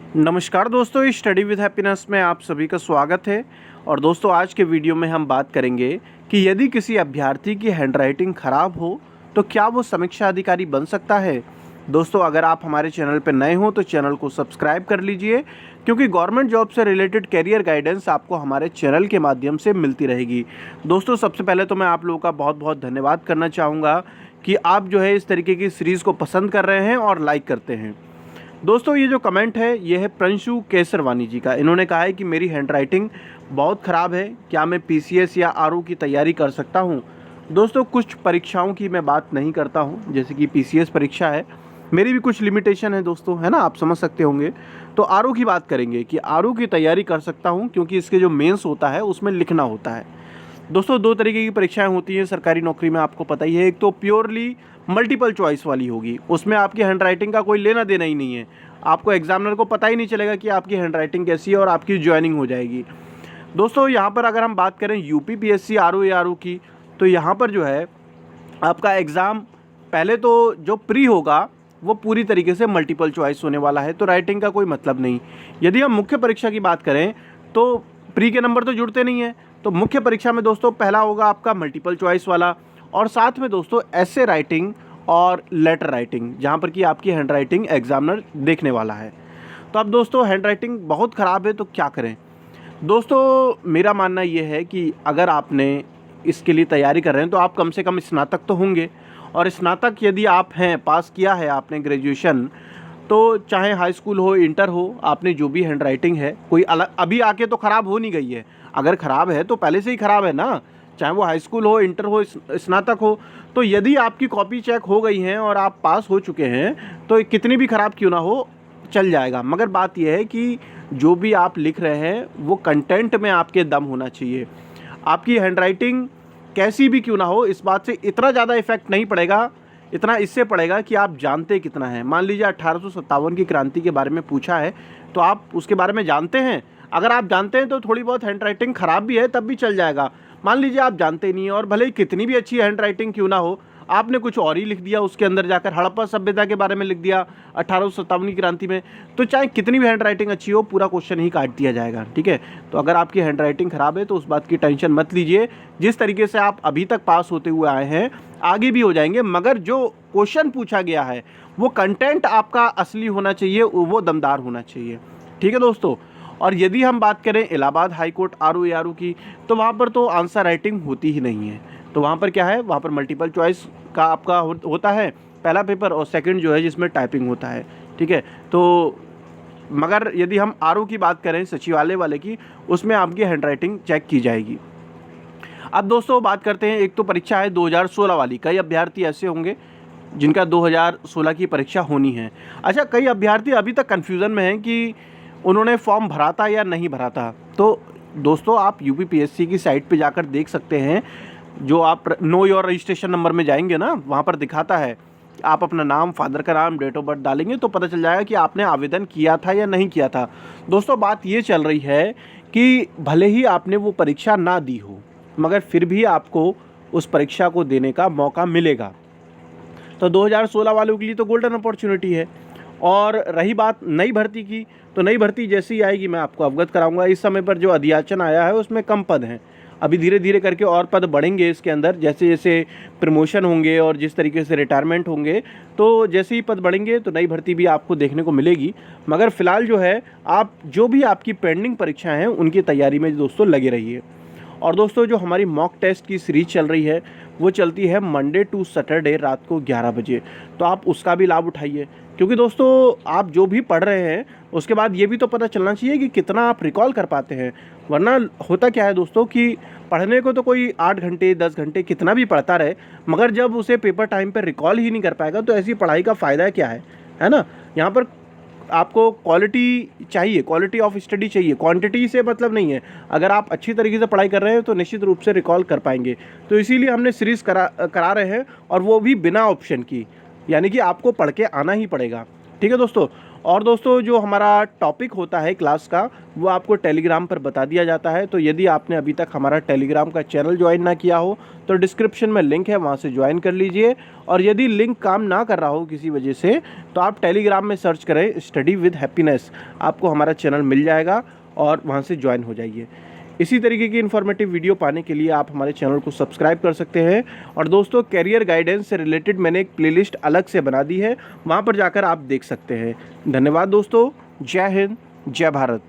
नमस्कार दोस्तों, इस स्टडी विद हैप्पीनेस में आप सभी का स्वागत है। और दोस्तों, आज के वीडियो में हम बात करेंगे कि यदि किसी अभ्यर्थी की हैंडराइटिंग ख़राब हो तो क्या वो समीक्षा अधिकारी बन सकता है। दोस्तों, अगर आप हमारे चैनल पर नए हो तो चैनल को सब्सक्राइब कर लीजिए, क्योंकि गवर्नमेंट जॉब से रिलेटेड कैरियर गाइडेंस आपको हमारे चैनल के माध्यम से मिलती रहेगी। दोस्तों, सबसे पहले तो मैं आप लोगों का बहुत बहुत धन्यवाद करना चाहूँगा कि आप जो है इस तरीके की सीरीज़ को पसंद कर रहे हैं और लाइक करते हैं। दोस्तों, ये जो कमेंट है ये है प्रिंशु केसरवानी जी का। इन्होंने कहा है कि मेरी हैंडराइटिंग बहुत ख़राब है, क्या मैं पीसीएस या आरओ की तैयारी कर सकता हूँ। दोस्तों, कुछ परीक्षाओं की मैं बात नहीं करता हूँ, जैसे कि पीसीएस परीक्षा है, मेरी भी कुछ लिमिटेशन है दोस्तों, है ना, आप समझ सकते होंगे। तो आरओ की बात करेंगे कि आरओ की तैयारी कर सकता हूँ, क्योंकि इसके जो मेंस होता है उसमें लिखना होता है। दोस्तों, दो तरीके की परीक्षाएं होती हैं सरकारी नौकरी में, आपको पता ही है। एक तो प्योरली मल्टीपल चॉइस वाली होगी, उसमें आपकी हैंडराइटिंग का कोई लेना देना ही नहीं है, आपको एग्जामिनर को पता ही नहीं चलेगा कि आपकी हैंडराइटिंग कैसी है और आपकी ज्वाइनिंग हो जाएगी। दोस्तों, यहाँ पर अगर हम बात करें यूपी पीएससी आरओ या आरओ की, तो यहाँ पर जो है आपका एग्ज़ाम पहले तो जो प्री होगा वो पूरी तरीके से मल्टीपल चॉइस होने वाला है, तो राइटिंग का कोई मतलब नहीं। यदि हम मुख्य परीक्षा की बात करें तो प्री के नंबर तो जुड़ते नहीं हैं, तो मुख्य परीक्षा में दोस्तों पहला होगा आपका मल्टीपल चॉइस वाला, और साथ में दोस्तों ऐसे राइटिंग और लेटर राइटिंग, जहाँ पर कि आपकी हैंडराइटिंग एग्जामिनर देखने वाला है। तो अब दोस्तों, हैंडराइटिंग बहुत ख़राब है तो क्या करें। दोस्तों, मेरा मानना ये है कि अगर आपने इसके लिए तैयारी कर रहे हैं तो आप कम से कम स्नातक तो होंगे, और स्नातक यदि आप हैं, पास किया है आपने ग्रेजुएशन, तो चाहे हाई स्कूल हो, इंटर हो, आपने जो भी हैंडराइटिंग है, कोई अलग अभी आके तो ख़राब हो नहीं गई है। अगर ख़राब है तो पहले से ही ख़राब है ना, चाहे वो हाई स्कूल हो, इंटर हो, स्नातक हो। तो यदि आपकी कॉपी चेक हो गई हैं और आप पास हो चुके हैं तो कितनी भी ख़राब क्यों ना हो, चल जाएगा। मगर बात यह है कि जो भी आप लिख रहे हैं वो कंटेंट में आपके दम होना चाहिए। आपकी हैंडराइटिंग कैसी भी क्यों ना हो, इस बात से इतना ज़्यादा इफेक्ट नहीं पड़ेगा, इतना इससे पड़ेगा कि आप जानते कितना है। मान लीजिए 1857 की क्रांति के बारे में पूछा है तो आप उसके बारे में जानते हैं। अगर आप जानते हैं तो थोड़ी बहुत हैंडराइटिंग ख़राब भी है तब भी चल जाएगा। मान लीजिए आप जानते नहीं हैं, और भले ही कितनी भी अच्छी हैंडराइटिंग क्यों ना हो, आपने कुछ और ही लिख दिया उसके अंदर जाकर, हड़प्पा सभ्यता के बारे में लिख दिया 1857 की क्रांति में, तो चाहे कितनी भी हैंडराइटिंग अच्छी हो, पूरा क्वेश्चन ही काट दिया जाएगा। ठीक है, तो अगर आपकी हैंडराइटिंग ख़राब है तो उस बात की टेंशन मत लीजिए। जिस तरीके से आप अभी तक पास होते हुए आए हैं आगे भी हो जाएंगे, मगर जो क्वेश्चन पूछा गया है वो कंटेंट आपका असली होना चाहिए, वो दमदार होना चाहिए। ठीक है दोस्तों, और यदि हम बात करें इलाहाबाद हाई कोर्ट आरओ या आरओ की, तो वहाँ पर तो आंसर राइटिंग होती ही नहीं है। तो वहाँ पर क्या है, वहाँ पर मल्टीपल चॉइस का आपका होता है पहला पेपर, और सेकंड जो है जिसमें टाइपिंग होता है। ठीक है, तो मगर यदि हम आरओ की बात करें सचिवालय वाले की, उसमें आपकी हैंडराइटिंग चेक की जाएगी। अब दोस्तों बात करते हैं, एक तो परीक्षा है 2016 वाली। कई अभ्यर्थी ऐसे होंगे जिनका 2016 की परीक्षा होनी है। अच्छा, कई अभ्यर्थी अभी तक कन्फ्यूज़न में हैं कि उन्होंने फॉर्म भरा था या नहीं भरा था। तो दोस्तों, आप यूपीपीएससी की साइट पे जाकर देख सकते हैं, जो आप नो योर रजिस्ट्रेशन नंबर में जाएंगे ना, वहाँ पर दिखाता है। आप अपना नाम, फादर का नाम, डेट ऑफ बर्थ डालेंगे तो पता चल जाएगा कि आपने आवेदन किया था या नहीं किया था। दोस्तों, बात ये चल रही है कि भले ही आपने वो परीक्षा ना दी हो, मगर फिर भी आपको उस परीक्षा को देने का मौका मिलेगा। तो 2016 वालों के लिए तो गोल्डन अपॉर्चुनिटी है। और रही बात नई भर्ती की, तो नई भर्ती जैसे ही आएगी मैं आपको अवगत कराऊंगा। इस समय पर जो अधियाचन आया है उसमें कम पद हैं, अभी धीरे धीरे करके और पद बढ़ेंगे इसके अंदर, जैसे जैसे प्रमोशन होंगे और जिस तरीके से रिटायरमेंट होंगे, तो जैसे ही पद बढ़ेंगे तो नई भर्ती भी आपको देखने को मिलेगी। मगर फ़िलहाल जो है, आप जो भी आपकी पेंडिंग परीक्षाएँ हैं उनकी तैयारी में दोस्तों लगे रहिए। और दोस्तों, जो हमारी मॉक टेस्ट की सीरीज़ चल रही है वो चलती है मंडे टू सैटरडे रात को 11 बजे, तो आप उसका भी लाभ उठाइए। क्योंकि दोस्तों, आप जो भी पढ़ रहे हैं उसके बाद ये भी तो पता चलना चाहिए कि कितना आप रिकॉल कर पाते हैं। वरना होता क्या है दोस्तों कि पढ़ने को तो कोई 8 घंटे 10 घंटे कितना भी पढ़ता रहे, मगर जब उसे पेपर टाइम पर रिकॉल ही नहीं कर पाएगा तो ऐसी पढ़ाई का फ़ायदा क्या है ना। यहाँ पर आपको क्वालिटी चाहिए, क्वालिटी ऑफ स्टडी चाहिए, क्वांटिटी से मतलब नहीं है। अगर आप अच्छी तरीके से पढ़ाई कर रहे हैं तो निश्चित रूप से रिकॉल कर पाएंगे। तो इसीलिए हमने सीरीज़ करा रहे हैं, और वो भी बिना ऑप्शन की, यानी कि आपको पढ़ के आना ही पड़ेगा। ठीक है दोस्तों, और दोस्तों जो हमारा टॉपिक होता है क्लास का वो आपको टेलीग्राम पर बता दिया जाता है। तो यदि आपने अभी तक हमारा टेलीग्राम का चैनल ज्वाइन ना किया हो तो डिस्क्रिप्शन में लिंक है, वहाँ से ज्वाइन कर लीजिए। और यदि लिंक काम ना कर रहा हो किसी वजह से तो आप टेलीग्राम में सर्च करें स्टडी विद हैप्पीनेस, आपको हमारा चैनल मिल जाएगा और वहाँ से ज्वाइन हो जाइए। इसी तरीके की इन्फॉर्मेटिव वीडियो पाने के लिए आप हमारे चैनल को सब्सक्राइब कर सकते हैं। और दोस्तों कैरियर गाइडेंस से रिलेटेड मैंने एक प्लेलिस्ट अलग से बना दी है, वहाँ पर जाकर आप देख सकते हैं। धन्यवाद दोस्तों, जय हिंद, जय भारत।